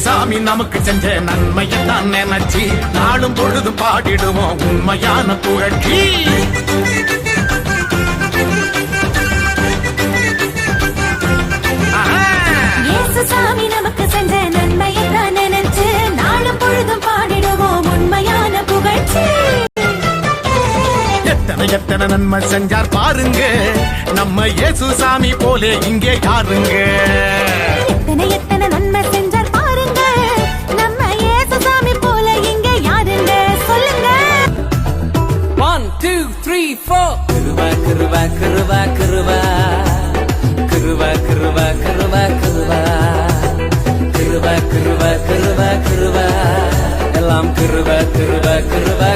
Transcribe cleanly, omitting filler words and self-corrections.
சாமி நமக்கு செஞ்ச நன்மையத்தான் நினைச்சி நாளும் பொழுது பாடிடுவோம் உண்மையான புகழ்ச்சி. சாமி நமக்கு செஞ்ச நன்மையத்தான் நினைச்சு நாளும் பொழுதும் பாடிடுவோம் உண்மையான புகழ்ச்சி. எத்தனை எத்தனை நன்மை செஞ்சார் பாருங்க நம்ம இயேசு சாமி போலே இங்கே யாருங்க. எத்தனை எத்தனை நன்மை செஞ்சார் பாருங்க நம்ம இயேசு சாமி போல இங்கே யாருங்க சொல்லுங்க. 1 2 3 4 கிருபா கிருபா கிருபா கிருபா கிருபா கிருபா கிருபா கிருபா கிருபா கிருபா கிருபா கிருபா எல்லாம் கிருபா கிருபா கிருபா